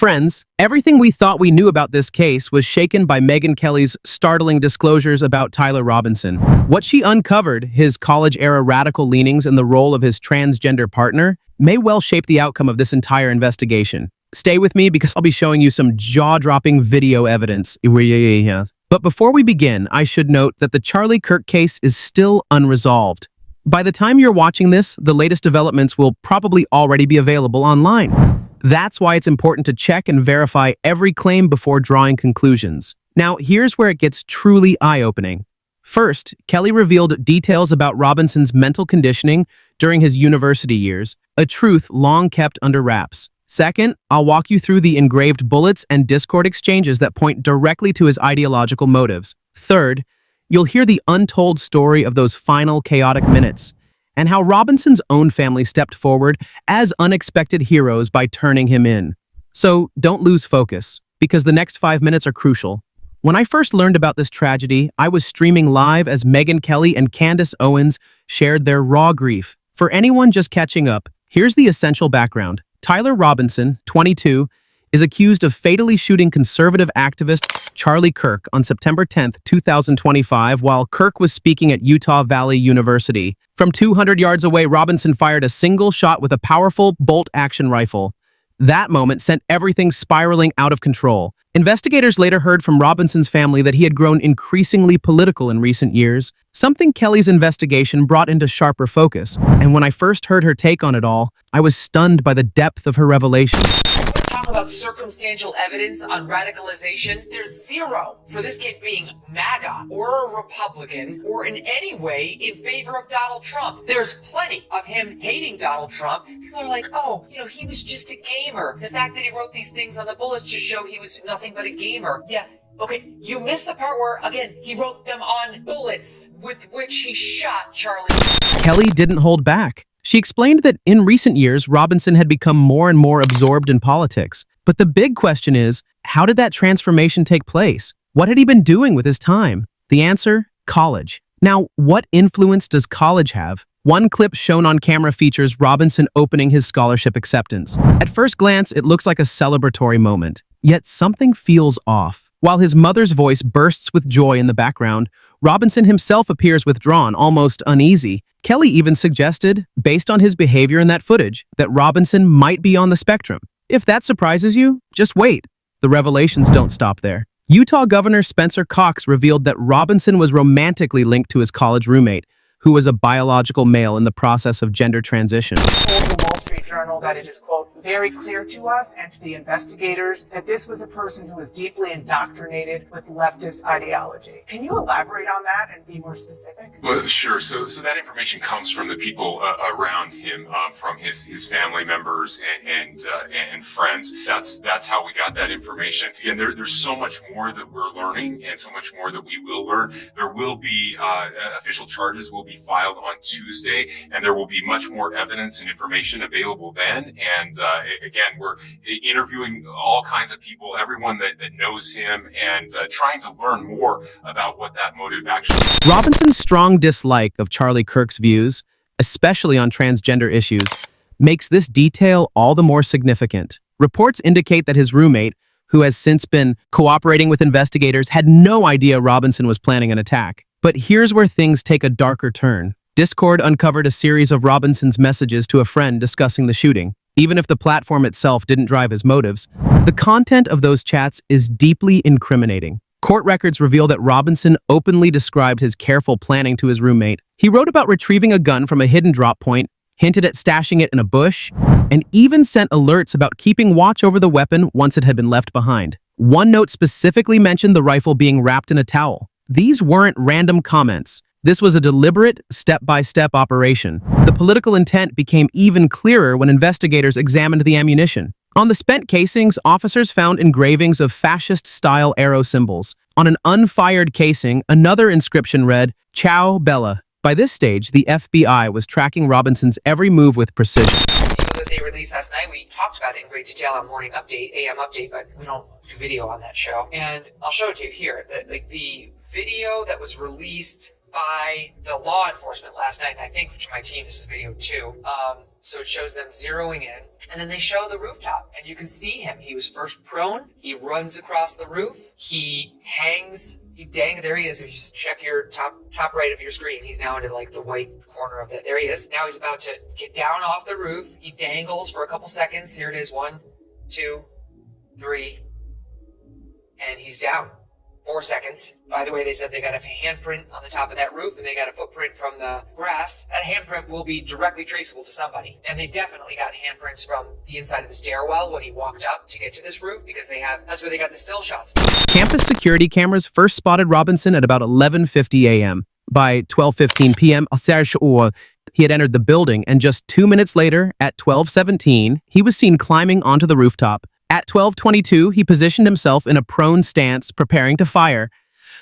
Friends, everything we thought we knew about this case was shaken by Megyn Kelly's startling disclosures about Tyler Robinson. What she uncovered, his college-era radical leanings and the role of his transgender partner, may well shape the outcome of this entire investigation. Stay with me because I'll be showing you some jaw-dropping video evidence. But before we begin, I should note that the Charlie Kirk case is still unresolved. By the time you're watching this, the latest developments will probably already be available online. That's why it's important to check and verify every claim before drawing conclusions. Now, here's where it gets truly eye-opening. First, Kelly revealed details about Robinson's mental conditioning during his university years, a truth long kept under wraps. Second, I'll walk you through the engraved bullets and Discord exchanges that point directly to his ideological motives. Third, you'll hear the untold story of those final chaotic minutes, and how Robinson's own family stepped forward as unexpected heroes by turning him in. So don't lose focus, because the next 5 minutes are crucial. When I first learned about this tragedy, I was streaming live as Megyn Kelly and Candace Owens shared their raw grief. For anyone just catching up, here's the essential background. Tyler Robinson, 22, is accused of fatally shooting conservative activist Charlie Kirk on September 10, 2025, while Kirk was speaking at Utah Valley University. From 200 yards away, Robinson fired a single shot with a powerful bolt-action rifle. That moment sent everything spiraling out of control. Investigators later heard from Robinson's family that he had grown increasingly political in recent years, something Kelly's investigation brought into sharper focus. And when I first heard her take on it all, I was stunned by the depth of her revelations. Talk about circumstantial evidence on radicalization. There's zero for this kid being MAGA or a Republican or in any way in favor of Donald Trump. There's plenty of him hating Donald Trump. People are like, oh, he was just a gamer. The fact that he wrote these things on the bullets just show he was nothing but a gamer. Yeah. Okay, you missed the part where, again, he wrote them on bullets with which he shot Charlie. Kelly didn't hold back. She explained that in recent years, Robinson had become more and more absorbed in politics. But the big question is, how did that transformation take place? What had he been doing with his time? The answer? College. Now, what influence does college have? One clip shown on camera features Robinson opening his scholarship acceptance. At first glance, it looks like a celebratory moment. Yet something feels off. While his mother's voice bursts with joy in the background, Robinson himself appears withdrawn, almost uneasy. Kelly even suggested, based on his behavior in that footage, that Robinson might be on the spectrum. If that surprises you, just wait. The revelations don't stop there. Utah Governor Spencer Cox revealed that Robinson was romantically linked to his college roommate, who was a biological male in the process of gender transition. Told the Wall Street Journal that it is, quote, very clear to us and to the investigators that this was a person who was deeply indoctrinated with leftist ideology. Can you elaborate on that and be more specific? Well, sure. So that information comes from the people around him, from his family members and friends. That's how we got that information. Again, there's so much more that we're learning and so much more that we will learn. There will be official charges will be filed on Tuesday, and there will be much more evidence and information available then. And again, we're interviewing all kinds of people, everyone that knows him, and trying to learn more about what that motive actually is. Robinson's strong dislike of Charlie Kirk's views, especially on transgender issues, makes this detail all the more significant. Reports indicate that his roommate, who has since been cooperating with investigators, had no idea Robinson was planning an attack. But here's where things take a darker turn. Discord uncovered a series of Robinson's messages to a friend discussing the shooting. Even if the platform itself didn't drive his motives, the content of those chats is deeply incriminating. Court records reveal that Robinson openly described his careful planning to his roommate. He wrote about retrieving a gun from a hidden drop point, hinted at stashing it in a bush, and even sent alerts about keeping watch over the weapon once it had been left behind. One note specifically mentioned the rifle being wrapped in a towel. These weren't random comments. This was a deliberate, step-by-step operation. The political intent became even clearer when investigators examined the ammunition. On the spent casings, officers found engravings of fascist-style arrow symbols. On an unfired casing, another inscription read, "Ciao, Bella." By this stage, the FBI was tracking Robinson's every move with precision. That they released last night, we talked about it in great detail on Morning Update, AM Update, but we don't do video on that show. And I'll show it to you here. The video that was released by the law enforcement last night, and I think, which my team, this is video 2, So it shows them zeroing in, and then they show the rooftop, and you can see him. He was first prone. He runs across the roof. He hangs. There he is. If you just check your top right of your screen, he's now into like the white corner of that. There he is. Now he's about to get down off the roof. He dangles for a couple seconds. Here it is. 1, 2, 3, and he's down. 4 seconds. By the way, they said they got a handprint on the top of that roof, and they got a footprint from the grass. That handprint will be directly traceable to somebody. And they definitely got handprints from the inside of the stairwell when he walked up to get to this roof, because that's where they got the still shots. Campus security cameras first spotted Robinson at about 11:50 a.m. By 12:15 p.m., he had entered the building, and just 2 minutes later, at 12:17, he was seen climbing onto the rooftop. At 12:22, he positioned himself in a prone stance, preparing to fire.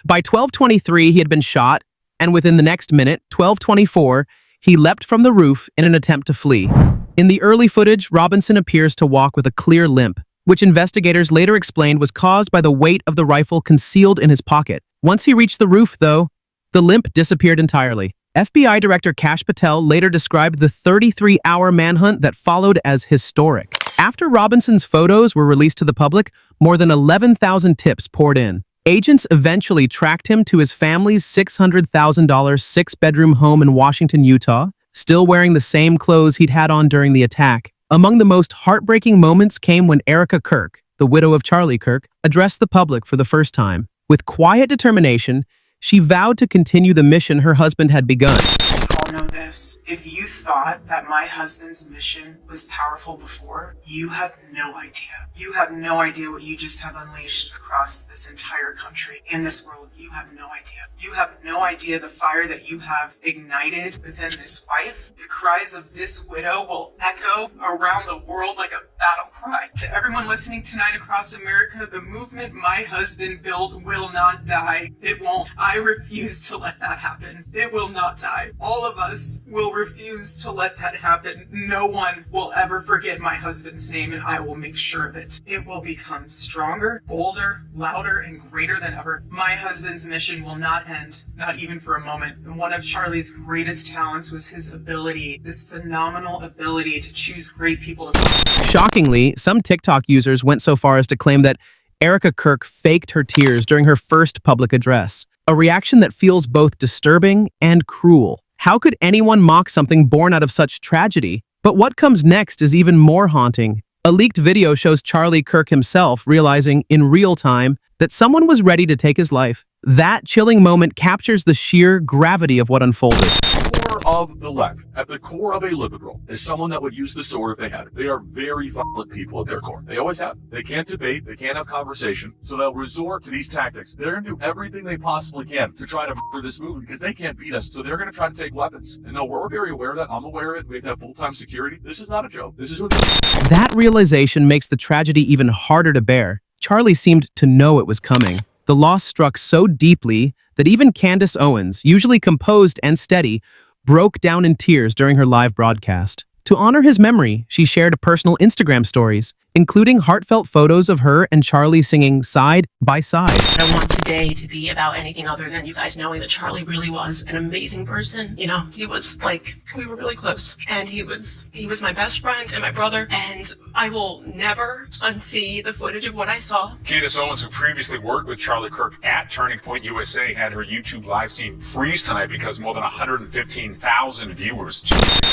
By 12:23, he had been shot, and within the next minute, 12:24, he leapt from the roof in an attempt to flee. In the early footage, Robinson appears to walk with a clear limp, which investigators later explained was caused by the weight of the rifle concealed in his pocket. Once he reached the roof, though, the limp disappeared entirely. FBI Director Kash Patel later described the 33-hour manhunt that followed as historic. After Robinson's photos were released to the public, more than 11,000 tips poured in. Agents eventually tracked him to his family's $600,000 six-bedroom home in Washington, Utah, still wearing the same clothes he'd had on during the attack. Among the most heartbreaking moments came when Erica Kirk, the widow of Charlie Kirk, addressed the public for the first time. With quiet determination, she vowed to continue the mission her husband had begun. I'll know this. If you thought that my husband's mission was powerful before, you have no idea. You have no idea what you just have unleashed across this entire country. In this world, you have no idea. You have no idea the fire that you have ignited within this wife. The cries of this widow will echo around the world like a battle cry. To everyone listening tonight across America, the movement my husband built will not die. It won't. I refuse to let that happen. It will not die. All of us will refuse to let that happen. No one will ever forget my husband's name, and I will make sure of it. It will become stronger, bolder, louder, and greater than ever. My husband's mission will not end, not even for a moment. And one of Charlie's greatest talents was his ability, this phenomenal ability to choose great people to follow. Shockingly, some TikTok users went so far as to claim that Erica Kirk faked her tears during her first public address, a reaction that feels both disturbing and cruel. How could anyone mock something born out of such tragedy? But what comes next is even more haunting. A leaked video shows Charlie Kirk himself realizing in real time that someone was ready to take his life. That chilling moment captures the sheer gravity of what unfolded. Of the left, at the core of a liberal, is someone that would use the sword if they had it. They are very violent people at their core. They always have. They can't debate. They can't have conversation. So they'll resort to these tactics. They're going to do everything they possibly can to try to murder this movement because they can't beat us. So they're going to try to take weapons. And no, we're very aware of that. I'm aware of it. We have to have full-time security. This is not a joke. This is what. That realization makes the tragedy even harder to bear. Charlie seemed to know it was coming. The loss struck so deeply that even Candace Owens, usually composed and steady, broke down in tears during her live broadcast. To honor his memory, she shared personal Instagram stories, including heartfelt photos of her and Charlie singing side by side. I don't want today to be about anything other than you guys knowing that Charlie really was an amazing person. You know, he was like, we were really close, and he was my best friend and my brother, and I will never unsee the footage of what I saw. Candace Owens, who previously worked with Charlie Kirk at Turning Point USA, had her YouTube live stream freeze tonight because more than 115,000 viewers.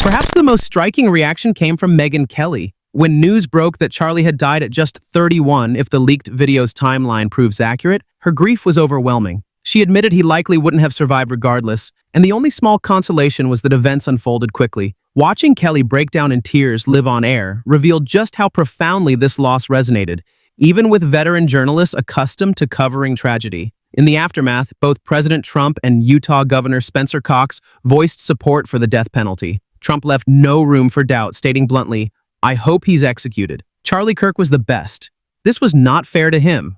Perhaps the most striking reaction came from Megyn Kelly. When news broke that Charlie had died at just 31, if the leaked video's timeline proves accurate, her grief was overwhelming. She admitted he likely wouldn't have survived regardless, and the only small consolation was that events unfolded quickly. Watching Kelly break down in tears live on air revealed just how profoundly this loss resonated, even with veteran journalists accustomed to covering tragedy. In the aftermath, both President Trump and Utah Governor Spencer Cox voiced support for the death penalty. Trump left no room for doubt, stating bluntly, "I hope he's executed." Charlie Kirk was the best. This was not fair to him,